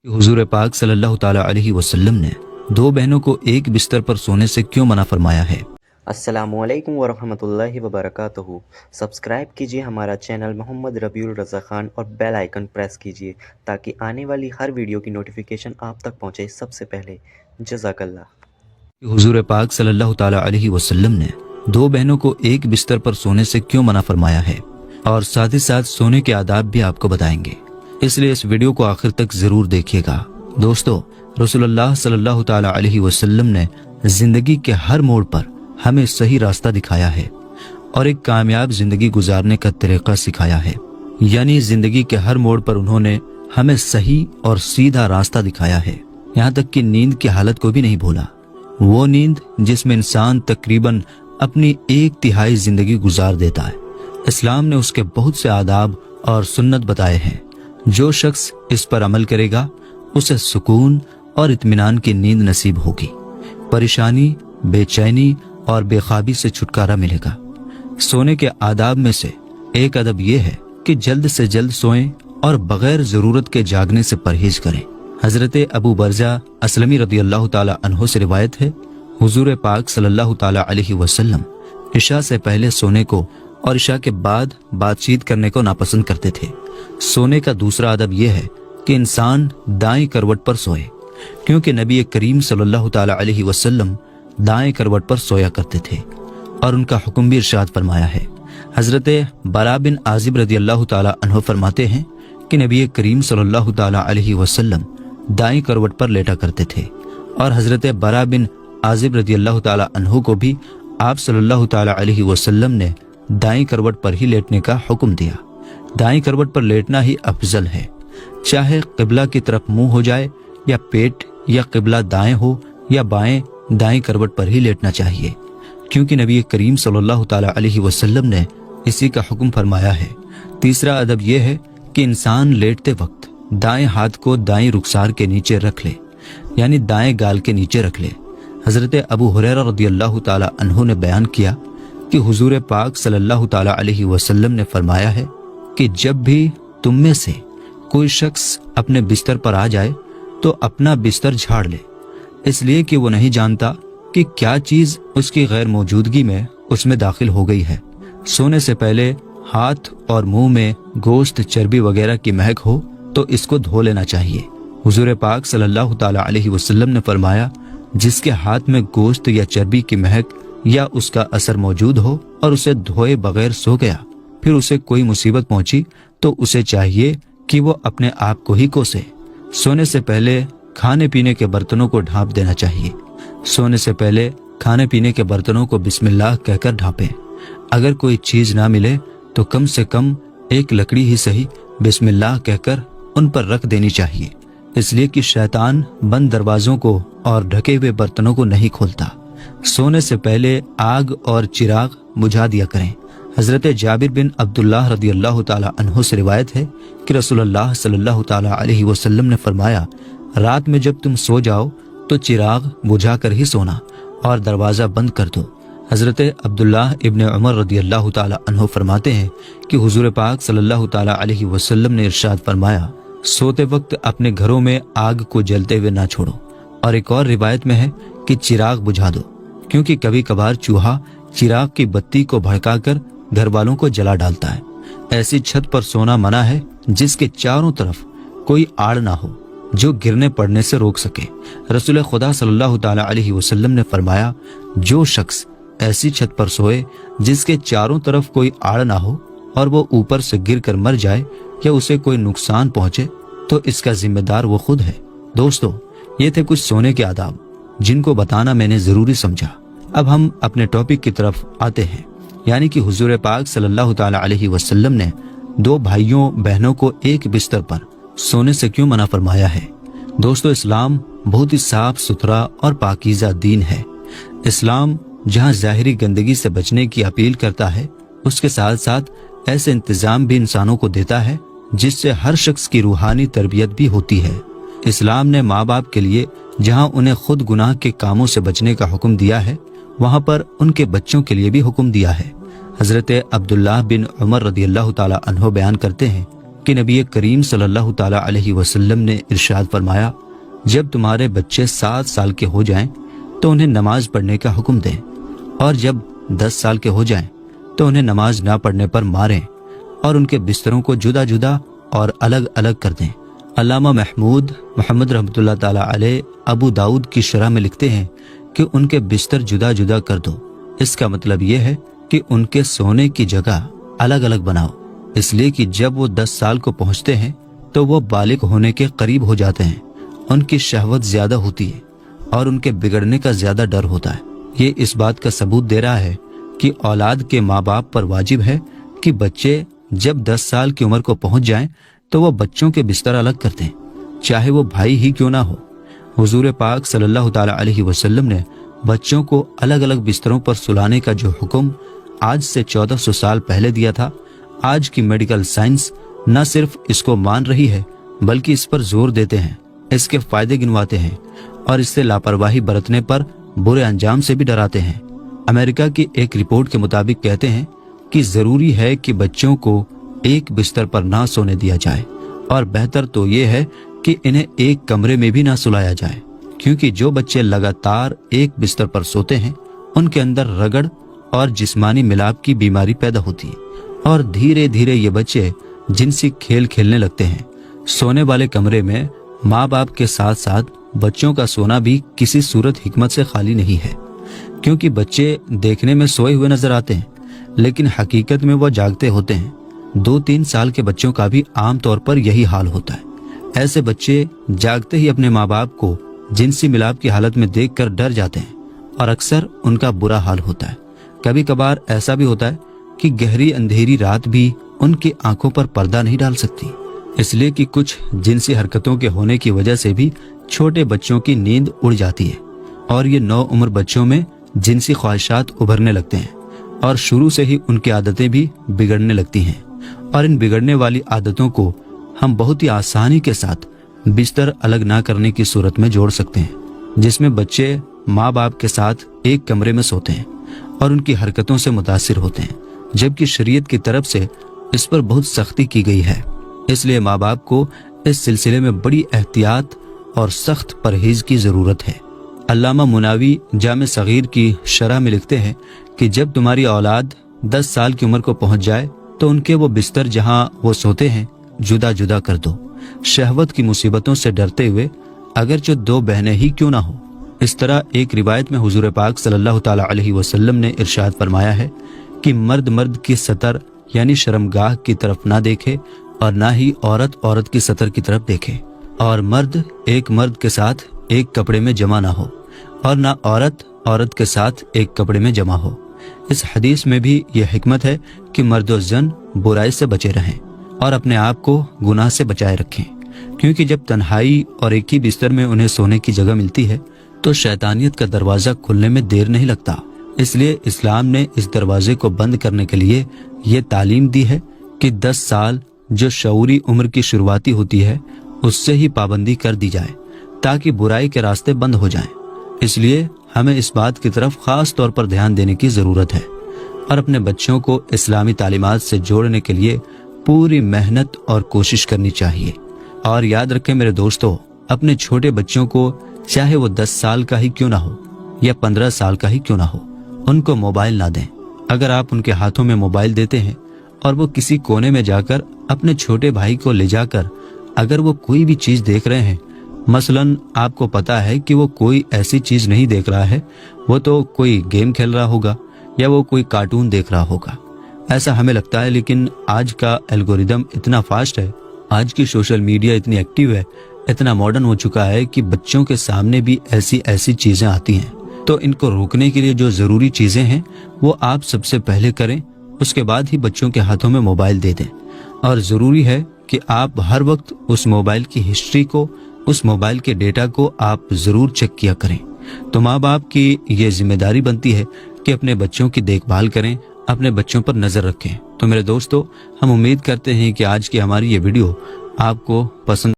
हुजूर पाक सल्लल्लाहु ताला अलैहि वसल्लम ने दो बहनों को एक बिस्तर पर सोने से क्यों मना फरमाया है। अस्सलामुअलैकुम वरहमतुल्लाहि वबरकातुहू। सब्सक्राइब कीजिए हमारा चैनल मोहम्मद रबीउल रज़ा खान और बेल आइकन प्रेस कीजिए ताकि आने वाली हर वीडियो की नोटिफिकेशन आप तक पहुंचे सबसे पहले। जज़ाकल्लाह। हुजूर पाक सल्लल्लाहु ताला अलैहि वसल्लम ने दो बहनों को एक बिस्तर पर सोने से क्यों मना फरमाया है और साथ ही साथ सोने के आदाब भी आपको बताएंगे, इसलिए इस वीडियो को आखिर तक जरूर देखिएगा। दोस्तों, रसूलुल्लाह सल्लल्लाहु ताला अलैहि वसल्लम ने जिंदगी के हर मोड़ पर हमें सही रास्ता दिखाया है और एक कामयाब जिंदगी गुजारने का तरीका सिखाया है। यानी जिंदगी के हर मोड़ पर उन्होंने हमें सही और सीधा रास्ता दिखाया है। यहाँ तक कि नींद की हालत को भी नहीं भूला, वो नींद जिसमें इंसान तकरीबन अपनी 1/3 जिंदगी गुजार देता है। इस्लाम ने उसके बहुत से आदाब और सुन्नत बताए हैं। जो शख्स इस पर अमल करेगा उसे सुकून और इत्मीनान की नींद नसीब होगी, परेशानी, बेचैनी और बेख्वाबी से छुटकारा मिलेगा। सोने के आदाब में से एक अदब यह है कि जल्द से जल्द सोएं और बगैर जरूरत के जागने से परहेज करें। हजरत अबू बरजा असलमी रदियल्लाहु ताला अन्हो से रिवायत है, हुजूर पाक सल्लल्लाहु ताला अलैहि वसल्लम इशा से पहले सोने को और इशा के बाद बातचीत करने को नापसंद करते थे। सोने का दूसरा अदब यह है कि इंसान दाएं करवट पर सोए, क्योंकि नबी करीम सल्लल्लाहु ताला अलैहि वसल्लम दाएं करवट पर सोया करते थे और उनका हुक्म भी इरशाद फरमाया है। हजरत बरा बिन आजिब रदियल्लाहु ताला अन्हु फरमाते हैं कि नबी करीम सल्लल्लाहु ताला अलैहि वसल्लम दाएं करवट पर लेटा करते थे और हजरत बरा बिन आजिब रदियल्लाहु ताला अन्हु को भी आप सल्लल्लाहु ताला अलैहि वसल्लम ने दाएं करवट पर ही लेटने का हुक्म दिया। दाएं करवट पर लेटना ही अफजल है, चाहे क़िबला की तरफ मुंह हो जाए या पेट, या क़िबला दाएं हो या बाएं, दाएं करवट पर ही लेटना चाहिए, क्योंकि नबी करीम सल्लल्लाहु ताला अलैहि वसल्लम ने इसी का हुक्म फरमाया है। तीसरा अदब यह है कि इंसान लेटते वक्त दाएं हाथ को दाएं रुखसार के नीचे रख ले, यानी दाएं गाल के नीचे रख ले। हजरत अबू हुरैरा रदियल्लाहु ताला अन्हु ने बयान किया कि हुजूर पाक सल्लल्लाहु ताला अलैहि वसल्लम ने फरमाया है कि जब भी तुम में से कोई शख्स अपने बिस्तर पर आ जाए तो अपना बिस्तर झाड़ ले, इसलिए कि वो नहीं जानता कि क्या चीज उसकी गैर मौजूदगी में उसमें दाखिल हो गई है। सोने से पहले हाथ और मुंह में गोश्त, चर्बी वगैरह की महक हो तो इसको धो लेना चाहिए। हुजूर पाक सल्लल्लाहु ताला अलैहि वसल्लम ने फरमाया, जिसके हाथ में गोश्त या चर्बी की महक या उसका असर मौजूद हो और उसे धोए बगैर सो गया, फिर उसे कोई मुसीबत पहुंची तो उसे चाहिए कि वो अपने आप को ही कोसे। सोने से पहले खाने पीने के बर्तनों को ढांप देना चाहिए। सोने से पहले खाने पीने के बर्तनों को बिस्मिल्लाह कहकर ढांपें। अगर कोई चीज ना मिले तो कम से कम एक लकड़ी ही सही बिस्मिल्लाह कहकर उन पर रख देनी चाहिए, इसलिए कि शैतान बंद दरवाजों को और ढके हुए बर्तनों को नहीं खोलता। सोने से पहले आग और चिराग बुझा दिया करें। हजरत जाबिर बिन अब्दुल्लाह रदियल्लाहु ताला अन्हु से रिवायत है कि रसूलुल्लाह सल्लल्लाहु ताला अलैहि वसल्लम ने फरमाया, रात में जब तुम सो जाओ तो चिराग बुझा कर ही सोना और दरवाजा बंद कर दो। हजरत अब्दुल्लाह इब्न उमर रदियल्लाहु ताला अन्हु फरमाते हैं कि हुजूर पाक सल्लल्लाहु ताला अलैहि वसल्लम ने इरशाद फरमाया, सोते वक्त अपने घरों में आग को जलते हुए ना छोड़ो। और एक और रिवायत में है कि चिराग बुझा दो, क्योंकि कभी कभार चूहा चिराग की बत्ती को भड़काकर घर वालों को जला डालता है। ऐसी छत पर सोना मना है जिसके चारों तरफ कोई आड़ ना हो जो गिरने पड़ने से रोक सके। रसूल खुदा सल्लल्लाहु ताला अलैहि वसल्लम ने फरमाया, जो शख्स ऐसी छत पर सोए जिसके चारों तरफ कोई आड़ ना हो और वो ऊपर से गिर कर मर जाए या उसे कोई नुकसान पहुंचे तो इसका जिम्मेदार वो खुद है। दोस्तों, ये थे कुछ सोने के आदाब जिनको बताना मैंने जरूरी समझा। अब हम अपने टॉपिक की तरफ आते हैं, यानी कि हुजूर पाक सल्लल्लाहु ताला अलैहि वसल्लम ने दो भाइयों बहनों को एक बिस्तर पर सोने से क्यों मना फरमाया है। दोस्तों, इस्लाम बहुत ही साफ सुथरा और पाकीज़ा दीन है। इस्लाम जहां ज़ाहिरी गंदगी से बचने की अपील करता है, उसके साथ साथ ऐसे इंतजाम भी इंसानों को देता है जिससे हर शख्स की रूहानी तरबियत भी होती है। इस्लाम ने माँ बाप के लिए जहां उन्हें खुद गुनाह के कामों से बचने का हुक्म दिया है, वहां पर उनके बच्चों के लिए भी हुक्म दिया है। हजरत अब्दुल्लाह बिन उमर रदियल्लाहु ताला अन्हो बयान करते हैं کہ نبی کریم صلی اللہ تعالی علیہ وسلم نے ارشاد فرمایا، جب تمہارے بچے 7 سال کے ہو جائیں تو انہیں نماز پڑھنے کا حکم دیں، اور جب 10 سال کے ہو جائیں تو انہیں نماز نہ پڑھنے پر ماریں اور ان کے بستروں کو جدا جدا اور الگ الگ کر دیں۔ علامہ محمود محمد رحمۃ اللہ تعالی علیہ ابو داؤد کی شرح میں لکھتے ہیں کہ ان کے بستر جدا جدا کر دو۔ اس کا مطلب یہ ہے کہ ان کے سونے کی جگہ الگ الگ بناؤ، اس لیے کہ جب وہ 10 سال کو پہنچتے ہیں تو وہ بالغ ہونے کے قریب ہو جاتے ہیں، ان کی شہوت زیادہ ہوتی ہے اور ان کے بگڑنے کا زیادہ ڈر ہوتا ہے۔ یہ اس بات کا ثبوت دے رہا ہے کہ اولاد کے ماں باپ پر واجب ہے کہ بچے جب 10 سال کی عمر کو پہنچ جائیں تو وہ بچوں کے بستر الگ کر دیں، چاہے وہ بھائی ہی کیوں نہ ہو۔ حضور پاک صلی اللہ تعالی علیہ وسلم نے بچوں کو الگ الگ بستروں پر سلانے کا جو حکم آج سے 1400 سال پہلے دیا تھا، آج کی میڈیکل سائنس نہ صرف اس کو مان رہی ہے بلکہ اس پر زور دیتے ہیں، اس کے فائدے گنواتے ہیں اور اس سے لاپرواہی برتنے پر برے انجام سے بھی ڈراتے ہیں۔ امریکہ کی ایک رپورٹ کے مطابق کہتے ہیں کہ ضروری ہے کہ بچوں کو ایک بستر پر نہ سونے دیا جائے، اور بہتر تو یہ ہے کہ انہیں ایک کمرے میں بھی نہ سلایا جائے، کیونکہ جو بچے لگاتار ایک بستر پر سوتے ہیں ان کے اندر رگڑ اور جسمانی ملاپ کی بیماری پیدا ہوتی ہے، اور دھیرے دھیرے یہ بچے جنسی کھیل کھیلنے لگتے ہیں۔ سونے والے کمرے میں ماں باپ کے ساتھ ساتھ بچوں کا سونا بھی کسی صورت حکمت سے خالی نہیں ہے، کیونکہ بچے دیکھنے میں سوئے ہوئے نظر آتے ہیں لیکن حقیقت میں وہ جاگتے ہوتے ہیں۔ 2-3 سال کے بچوں کا بھی عام طور پر یہی حال ہوتا ہے۔ ایسے بچے جاگتے ہی اپنے ماں باپ کو جنسی ملاپ کی حالت میں دیکھ کر ڈر جاتے ہیں اور اکثر ان کا برا حال ہوتا ہے۔ کبھی کبھار ایسا بھی ہوتا ہے کہ گہری اندھیری رات بھی ان کی آنکھوں پر پردہ نہیں ڈال سکتی، اس لیے کہ کچھ جنسی حرکتوں کے ہونے کی وجہ سے بھی چھوٹے بچوں کی نیند اڑ جاتی ہے، اور یہ نو عمر بچوں میں جنسی خواہشات ابھرنے لگتے ہیں، اور شروع سے ہی ان کی عادتیں بھی بگڑنے لگتی ہیں، اور ان بگڑنے والی عادتوں کو ہم بہت ہی آسانی کے ساتھ بستر الگ نہ کرنے کی صورت میں جوڑ سکتے ہیں، جس میں بچے ماں باپ کے ساتھ ایک کمرے میں سوتے ہیں اور ان کی حرکتوں سے متاثر ہوتے ہیں، جبکہ شریعت کی طرف سے اس پر بہت سختی کی گئی ہے۔ اس لیے ماں باپ کو اس سلسلے میں بڑی احتیاط اور سخت پرہیز کی ضرورت ہے۔ علامہ مناوی جامع صغیر کی شرح میں لکھتے ہیں کہ جب تمہاری اولاد 10 سال کی عمر کو پہنچ جائے تو ان کے وہ بستر جہاں وہ سوتے ہیں جدا جدا کر دو، شہوت کی مصیبتوں سے ڈرتے ہوئے، اگرچہ 2 بہنیں ہی کیوں نہ ہو۔ اس طرح ایک روایت میں حضور پاک صلی اللہ تعالی علیہ وسلم نے ارشاد فرمایا ہے کہ مرد مرد کی سطر یعنی شرمگاہ کی طرف نہ دیکھے، اور نہ ہی عورت عورت کی سطر کی طرف دیکھے، اور مرد ایک مرد کے ساتھ ایک کپڑے میں جمع نہ ہو، اور نہ عورت عورت کے ساتھ ایک کپڑے میں جمع ہو۔ اس حدیث میں بھی یہ حکمت ہے کہ مرد و زن برائی سے بچے رہیں اور اپنے آپ کو گناہ سے بچائے رکھیں، کیونکہ جب تنہائی اور ایک ہی بستر میں انہیں سونے کی جگہ ملتی ہے تو شیطانیت کا دروازہ کھلنے میں دیر نہیں لگتا۔ اس لیے اسلام نے اس دروازے کو بند کرنے کے لیے یہ تعلیم دی ہے کہ 10 سال جو شعوری عمر کی شروعاتی ہوتی ہے اس سے ہی پابندی کر دی جائے تاکہ برائی کے راستے بند ہو جائیں۔ اس لیے ہمیں اس بات کی طرف خاص طور پر دھیان دینے کی ضرورت ہے اور اپنے بچوں کو اسلامی تعلیمات سے جوڑنے کے لیے پوری محنت اور کوشش کرنی چاہیے۔ اور یاد رکھیں میرے دوستو، اپنے چھوٹے بچوں کو چاہے وہ 10 سال کا ہی کیوں نہ ہو یا 15 سال کا ہی کیوں نہ ہو، ان کو موبائل نہ دیں۔ اگر آپ ان کے ہاتھوں میں موبائل دیتے ہیں اور وہ کسی کونے میں جا کر اپنے چھوٹے بھائی کو لے جا کر اگر وہ کوئی بھی چیز دیکھ رہے ہیں، مثلاً آپ کو پتا ہے کہ وہ کوئی ایسی چیز نہیں دیکھ رہا ہے، وہ تو کوئی گیم کھیل رہا ہوگا یا وہ کوئی کارٹون دیکھ رہا ہوگا، ایسا ہمیں لگتا ہے، لیکن آج کا الگوریدم اتنا فاسٹ ہے، آج کی سوشل میڈیا اتنی ایکٹیو ہے، اتنا ماڈرن ہو چکا ہے کہ بچوں کے سامنے بھی ایسی چیزیں آتی ہیں۔ تو ان کو روکنے کے لیے جو ضروری چیزیں ہیں وہ آپ سب سے پہلے کریں، اس کے بعد ہی بچوں کے ہاتھوں میں موبائل دے دیں۔ اور ضروری ہے کہ آپ ہر وقت اس موبائل کی ہسٹری کو، اس موبائل کے ڈیٹا کو آپ ضرور چیک کیا کریں۔ تو ماں باپ کی یہ ذمہ داری بنتی ہے کہ اپنے بچوں کی دیکھ بھال کریں، اپنے بچوں پر نظر رکھیں۔ تو میرے دوستو، ہم امید کرتے ہیں کہ آج کی ہماری یہ ویڈیو آپ کو پسند